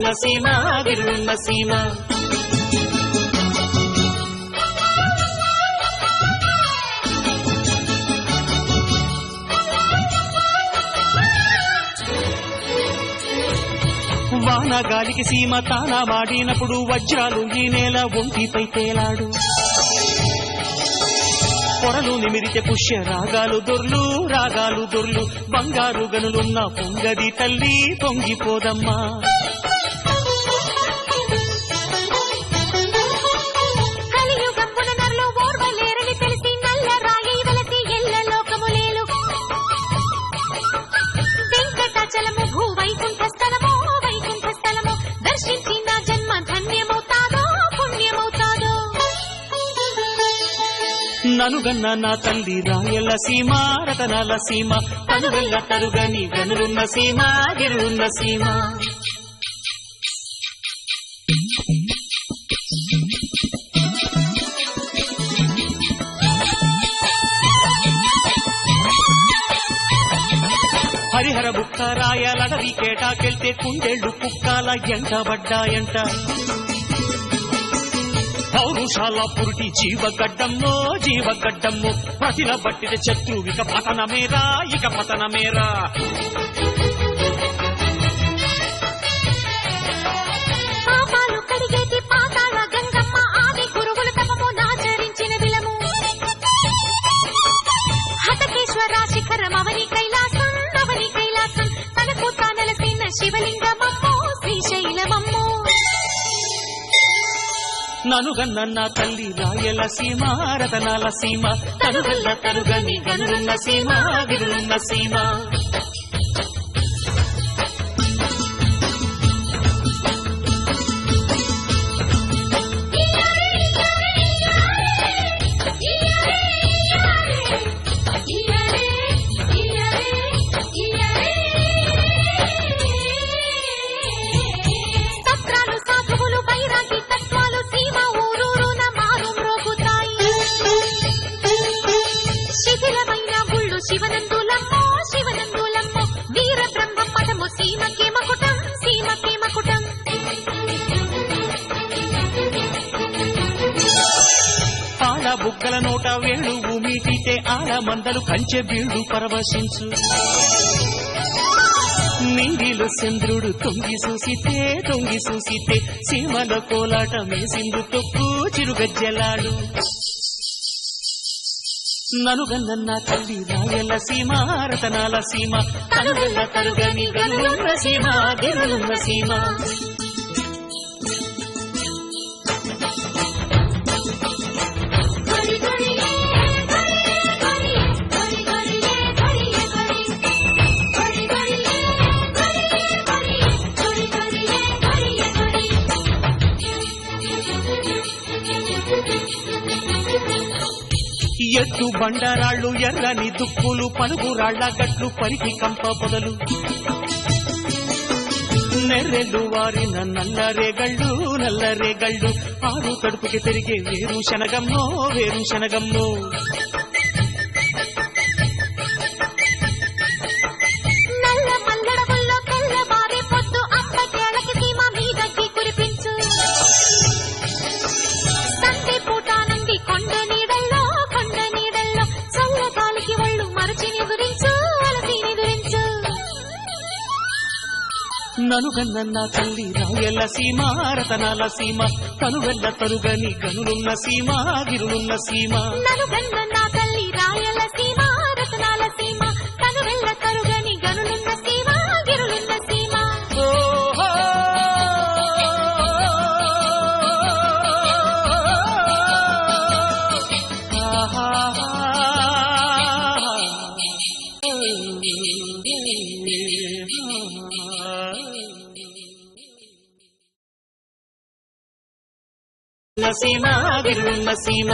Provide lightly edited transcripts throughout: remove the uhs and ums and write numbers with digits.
సీమ గిరున్న సీమ వాన గాలికి సీమ తానా వాడినప్పుడు వజ్రాలు ఈ నేల ఒంటిపై తేలాడు పొరలు నిమిరితే పుష్య రాగాలు దొర్లు బంగారు గనులున్న పొంగది తల్లి పొంగిపోదమ్మా ననుగన్న నా తల్లి రాయల సీమ రతనాల సీమ తనువెల్ల తరుగని గనులున్న సీమ గిరున్న సీమ హరిహర బుక్క రాయలడవి కేటాకెళ్తే కుండేళ్లు కుక్కాల ఎంటబడ్డాయంట పౌరుషాల పురుటి జీవగడ్డమ్మో ప్రతిల బట్టిన శత్రువు ఇక పతనమేరా పాపాలు కడిగేటి పాతాళ గంగమ్మ ఆది గురువులు తమము నాచరించిన విలము హతకేశ్వర శిఖరం అవని కైలాసం తనకు తానలసిన శివలింగమమ్మో శ్రీశైలమమ్మో ననుగన్న నా తల్లి రాయల సీమ రతనాల సీమ తనువెల్ల తరుగని గనులున్న సీమ గిరున్న సీమ శివనందులమ్మో వీర బ్రహ్మ పదము సీమకే మకుటం ఆడ బుగ్గల నోట వేణు మీటితే ఆడ మందలు కంచె బీళ్లు పరవశించు నీడిలో చంద్రుడు తొంగి చూసితే సీమల కోలాట మేసిందు తొక్కు చిరుగజ్జలాడు ననుగన్న నా తల్లి రాయల సీమ రతనాల సీమ తనువెల్ల తరుగని గనులున్న సీమ గిరులున్న సీమ ఎత్తు బండరాళ్ళు ఎర్రని దుప్పులు పలుగురాళ్ల గట్లు పరికి కంప పొదలు నెర్రెళ్ళు వారిన నల్లరేగళ్ళు ఆరు కడుపుకి తిరిగే వేరు శనగమ్మో ననుగన్న నా తల్లి రాయల సీమ రతనాల సీమ తనువెల్ల తరుగని గనులున్న సీమ గిరులున్న సీమ ననుగన్న నా తల్లి రాయల సీమ రతనాల సీమ తనువెల్ల తరుగని గనులున్న సీమ గిరులున్న సీమ సీమ గిరున్న సీమ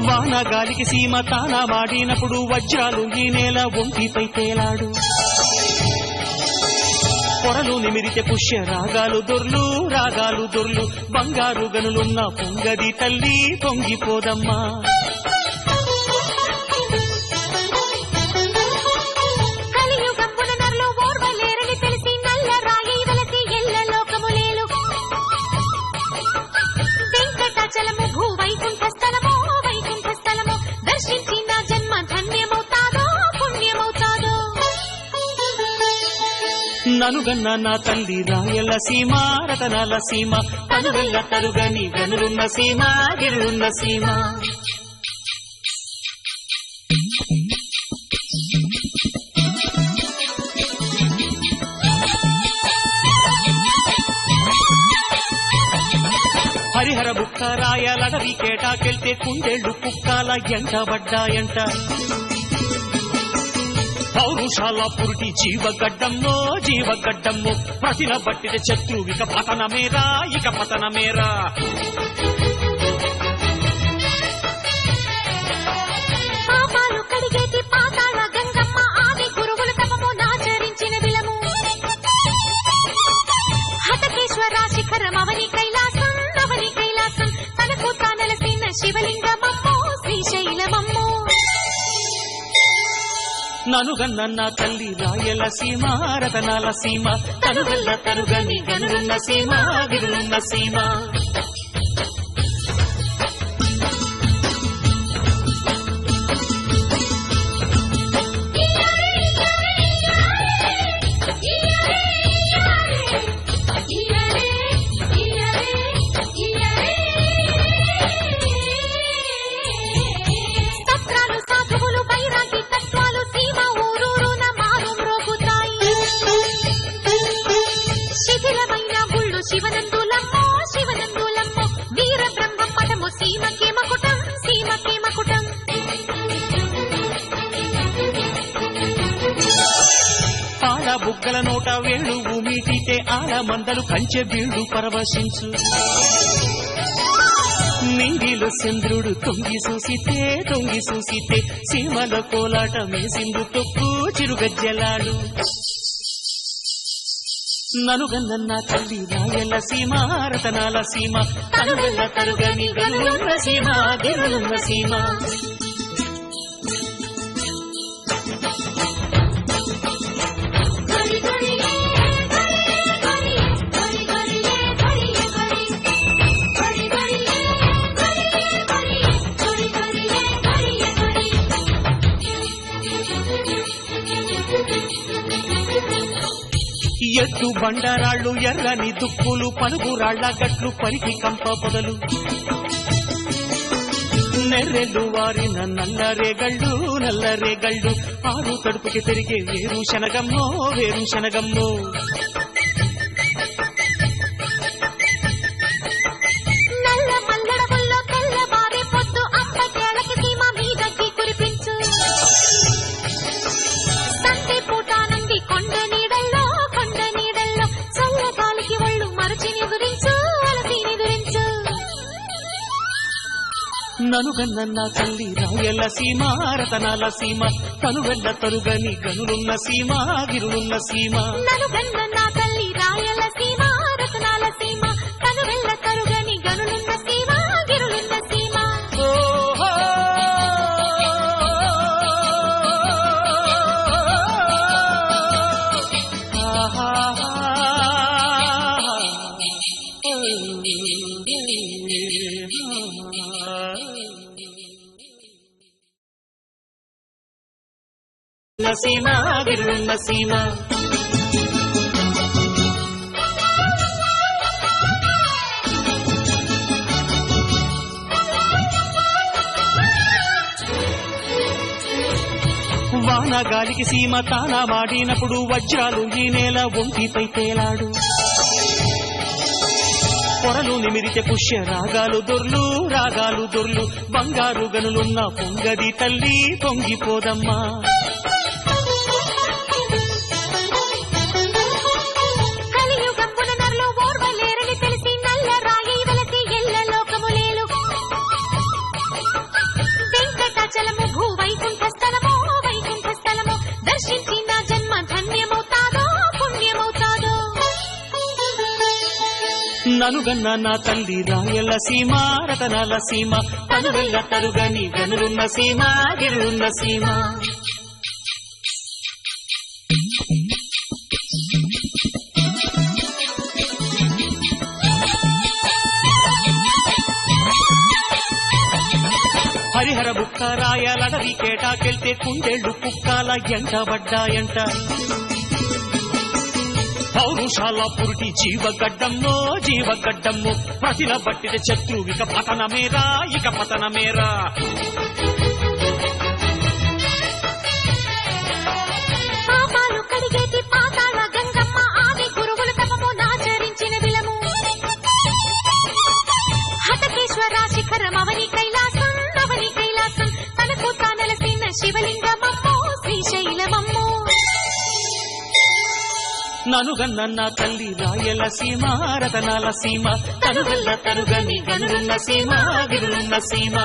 వాన గాలికి సీమ తానా వాడినప్పుడు వజ్రాలు ఈ నేల ఒంటిపై తేలాడు పొరలు నిమిరితే పుష్య రాగాలు దొర్లు రాగాలు దొర్లు బంగారు గనులున్న పొంగది తల్లి పొంగిపోదమ్మా ననుగన్న నా తల్లి రాయలసీమ రతనాల సీమ తనువెల్ల తరుగని గనులున్న సీమ గిరులున్న సీమ హరిహర బుక్క రాయలడవి కేటాకెళ్తే కుండేళ్లు కుక్కాల ఎంటబడ్డాయంట పౌరుషాల పురుటి జీవగడ్డమ్మో జీవగడ్డమ్మో ప్రతిన బట్టిన శత్రువిక పతనమేరా ఇక పతనమేరా పాపాలు కడిగేటి పాతాళ గంగమ్మ ఆది గురువులు తమము నాచరించిన విలము హతకేశ్వర శిఖరం అవని కైలాసం తనకు తానలసిన శివలింగమమ్మో శ్రీశైలమమ్మో ననుగన్న నా తల్లి రాయలసీమ రతనాల సీమ తనువెల్ల తరుగని గనులున్న సీమ గిరులున్న సీమ బుగ్గల నోట వేళ్ళు మీటితే ఆల మందలు కంచె బీళ్లు పరవశించు నింగిలో చంద్రుడు తొంగి చూసితే సీమల కోలాట మేసిందు తొక్కు చిరుగజ్జలాడు ననుగన్న నా తల్లి రాయలసీమ రతనాల సీమ తనువెల్ల తరుగని గనులున్న సీమ గిరులున్న సీమ ఎత్తు బండరాళ్ళు ఎర్రని దుక్కులు పలుగురాళ్ల గట్లు పరికి కంప పొదలు నెర్రెళ్ళు వారిన నల్లరేగళ్ళు ఆరు కడుపుకి తిరిగే వేరు శనగమ్మో ననుగన్న నా తల్లి రాయలసీమ రతనాల సీమ తనువెల్ల తరుగని గనులున్న సీమ గిరులున్న సీమ ననుగన్న నా తల్లి రాయలసీమ రతనాల సీమ తనువెల్ల తరుగని గనులున్న సీమ గిరులున్న సీమ సీమ గిరులున్న సీమ వానగాలికి సీమ తానా వాడినప్పుడు వజ్రాలు ఈ నేల ఒంటిపై తేలాడు పొరలు నిమిరితే పుష్య రాగాలు దొర్లు బంగారు గనులున్న పొంగది తల్లి పొంగిపోదమ్మా దర్శించిన జన్మ ధన్యమవుతాదో పుణ్యమవుతాదో ననుగన్న నా తల్లి రాయలసీమ రతనాల సీమ తనువెల్ల తరుగని గనులున్న సీమ గిరులున్న సీమ హరిహర బుక్క రాయలడవి కేటాకెళ్తే కుండేళ్లు కుక్కాల ఎంటబడ్డాయంట పౌరుషాల పురుటి జీవగడ్డమ్మో జీవగడ్డమ్మో ప్రతిన బట్టిన శత్రువిక పతనమేరా ఇక పతనమేరా పాపాలు కడిగేటి పాతాళ గంగమ్మ ఆది గురువులు తపము నాచరించిన విలము హతకేశ్వర శిఖరం అవని కైలాసం తనకు తానలసిన శివలింగమమ్మో శ్రీశైలమమ్మో ననుగన్న నా తల్లి రాయలసీమ రతనాల సీమ తనువెల్ల తరుగని గనులున్న సీమ గిరులున్న సీమ